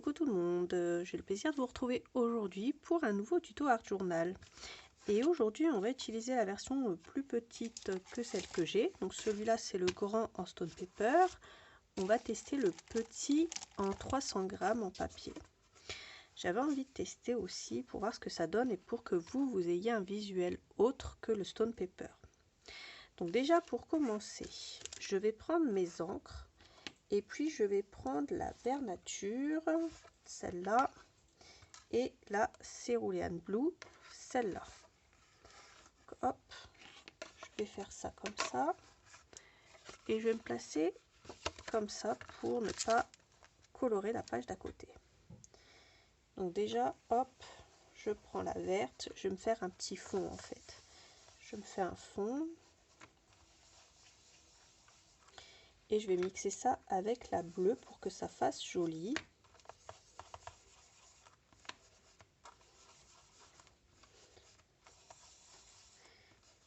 Coucou tout le monde, j'ai le plaisir de vous retrouver aujourd'hui pour un nouveau tuto Art Journal. Et aujourd'hui on va utiliser la version plus petite que celle que j'ai. Donc celui-là c'est le grand en stone paper. On va tester le petit en 300 grammes en papier. J'avais envie de tester aussi pour voir ce que ça donne et pour que vous ayez un visuel autre que le stone paper. Donc déjà pour commencer, je vais prendre mes encres. Et puis je vais prendre la Vernature, celle-là, et la Cerulean Blue, celle-là. Hop, je vais faire ça comme ça. Et je vais me placer comme ça pour ne pas colorer la page d'à côté. Donc déjà, hop, je prends la verte. Je vais me faire un petit fond en fait. Je me fais un fond. Et je vais mixer ça avec la bleue pour que ça fasse joli.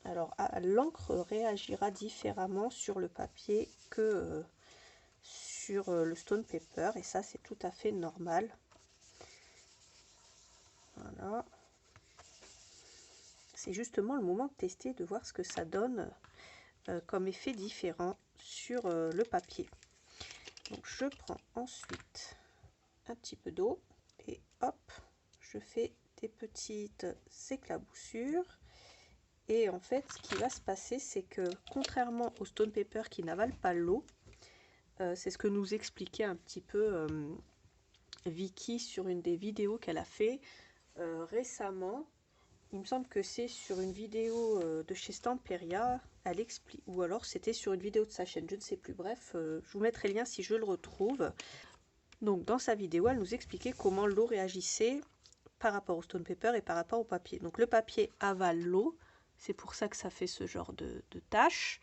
Alors l'encre réagira différemment sur le papier que sur le stone paper et ça c'est tout à fait normal. Voilà. C'est justement le moment de tester, de voir ce que ça donne comme effet différent sur le papier. Donc je prends ensuite un petit peu d'eau et hop, je fais des petites éclaboussures. Et en fait, ce qui va se passer, c'est que contrairement au stone paper qui n'avale pas l'eau, c'est ce que nous expliquait un petit peu Vicky sur une des vidéos qu'elle a fait récemment. Il me semble que c'est sur une vidéo de chez Stamperia, elle explique, ou alors c'était sur une vidéo de sa chaîne, je ne sais plus. Bref, je vous mettrai le lien si je le retrouve. Donc dans sa vidéo, elle nous expliquait comment l'eau réagissait par rapport au stone paper et par rapport au papier. Donc le papier avale l'eau. C'est pour ça que ça fait ce genre de taches.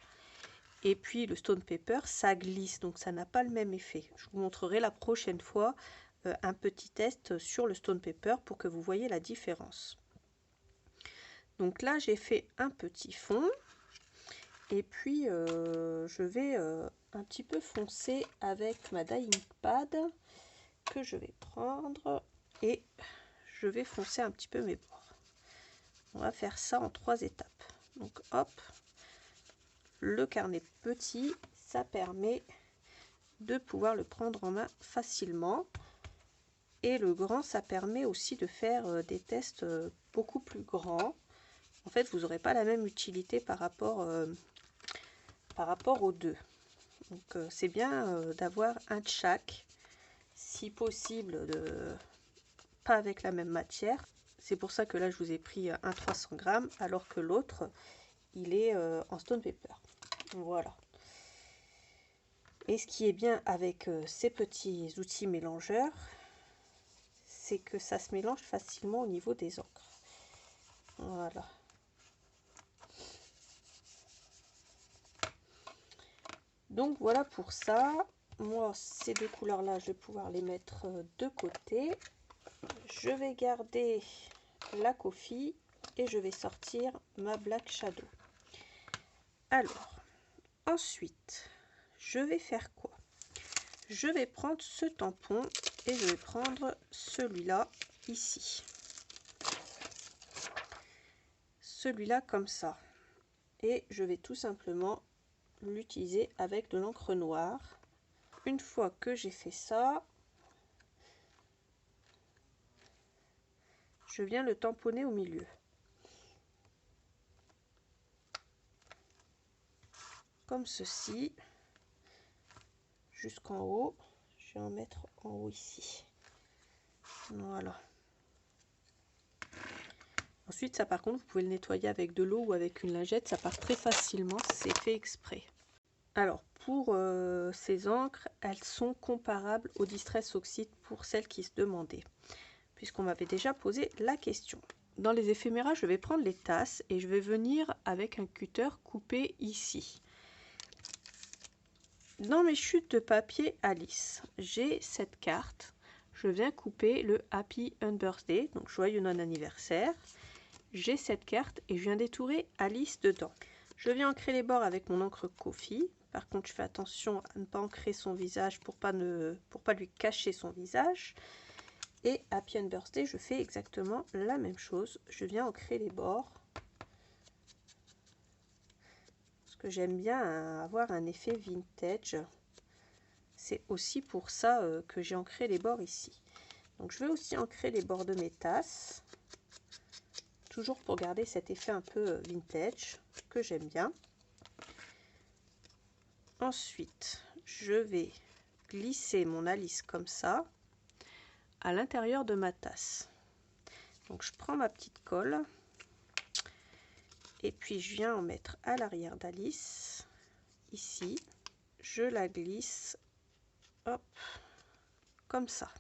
Et puis le stone paper, ça glisse, donc ça n'a pas le même effet. Je vous montrerai la prochaine fois un petit test sur le stone paper pour que vous voyez la différence. Donc là, j'ai fait un petit fond. Et puis, je vais un petit peu foncer avec ma dyeing pad que je vais prendre. Et je vais foncer un petit peu mes bords. On va faire ça en 3 étapes. Donc hop, le carnet petit, ça permet de pouvoir le prendre en main facilement. Et le grand, ça permet aussi de faire des tests beaucoup plus grands. En fait, vous n'aurez pas la même utilité par rapport aux deux. Donc c'est bien d'avoir un de chaque, si possible, pas avec la même matière. C'est pour ça que là, je vous ai pris un 300 grammes, alors que l'autre, il est en stone paper. Voilà. Et ce qui est bien avec ces petits outils mélangeurs, c'est que ça se mélange facilement au niveau des encres. Voilà. Donc voilà pour ça. Moi, ces deux couleurs-là, je vais pouvoir les mettre de côté. Je vais garder la Coffee et je vais sortir ma Black Shadow. Alors, ensuite, je vais faire quoi? Je vais prendre ce tampon et je vais prendre celui-là ici. Celui-là comme ça. Et je vais tout simplement l'utiliser avec de l'encre noire. Une fois que j'ai fait ça, je viens le tamponner au milieu. Comme ceci. Jusqu'en haut. Je vais en mettre en haut ici. Voilà. Ensuite, ça par contre, vous pouvez le nettoyer avec de l'eau ou avec une lingette. Ça part très facilement, c'est fait exprès. Alors, pour ces encres, elles sont comparables au Distress Oxide pour celles qui se demandaient, puisqu'on m'avait déjà posé la question. Dans les éphéméras, je vais prendre les tasses et je vais venir avec un cutter couper ici. Dans mes chutes de papier Alice, j'ai cette carte. Je viens couper le Happy Unbirthday, donc joyeux non-anniversaire. J'ai cette carte et je viens d'étourer Alice dedans. Je viens ancrer les bords avec mon encre Coffee. Par contre, je fais attention à ne pas ancrer son visage pour pas lui cacher son visage. Et Happy Birthday, je fais exactement la même chose. Je viens ancrer les bords. Parce que j'aime bien avoir un effet vintage. C'est aussi pour ça que j'ai ancré les bords ici. Donc je vais aussi ancrer les bords de mes tasses. Toujours pour garder cet effet un peu vintage que j'aime bien. Ensuite, je vais glisser mon Alice comme ça à l'intérieur de ma tasse. Donc je prends ma petite colle et puis je viens en mettre à l'arrière d'Alice, ici. Je la glisse, hop, comme ça.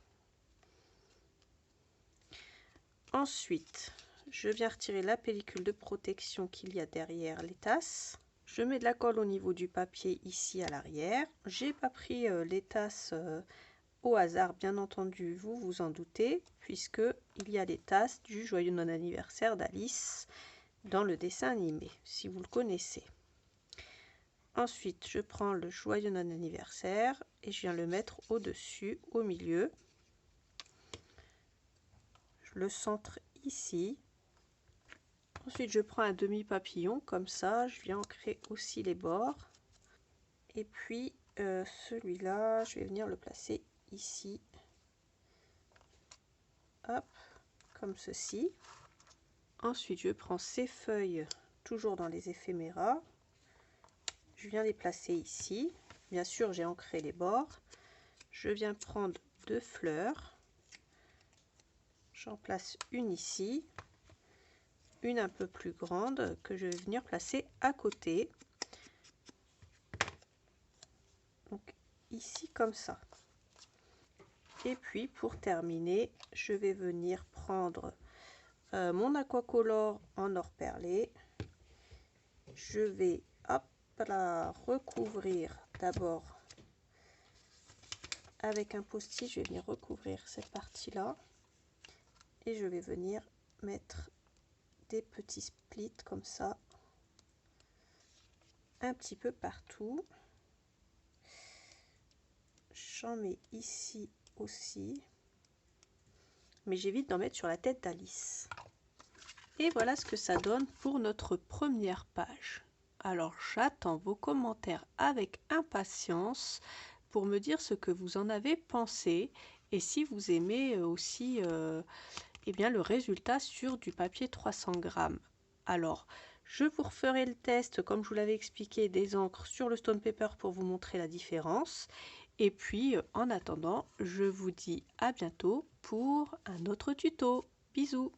Ensuite, je viens retirer la pellicule de protection qu'il y a derrière les tasses. Je mets de la colle au niveau du papier ici à l'arrière. J'ai pas pris les tasses au hasard, bien entendu, vous vous en doutez, puisque il y a les tasses du joyeux non-anniversaire d'Alice dans le dessin animé, si vous le connaissez. Ensuite, je prends le joyeux non-anniversaire et je viens le mettre au-dessus, au milieu. Je le centre ici. Ensuite, je prends un demi-papillon, comme ça, je viens ancrer aussi les bords. Et puis, celui-là, je vais venir le placer ici. Hop, comme ceci. Ensuite, je prends ces feuilles, toujours dans les éphéméras. Je viens les placer ici. Bien sûr, j'ai ancré les bords. Je viens prendre 2 fleurs. J'en place une ici. Une un peu plus grande que je vais venir placer à côté. Donc, ici, comme ça. Et puis, pour terminer, je vais venir prendre mon aquacolor en or perlé. Je vais recouvrir d'abord avec un post-it. Je vais venir recouvrir cette partie là et je vais venir mettre des petits splits comme ça un petit peu partout. J'en mets ici aussi, mais j'évite d'en mettre sur la tête d'Alice. Et voilà ce que ça donne pour notre première page. Alors j'attends vos commentaires avec impatience pour me dire ce que vous en avez pensé et si vous aimez aussi eh bien, le résultat sur du papier 300 grammes. Alors je vous referai le test comme je vous l'avais expliqué des encres sur le stone paper pour vous montrer la différence. Et puis en attendant, je vous dis à bientôt pour un autre tuto. Bisous!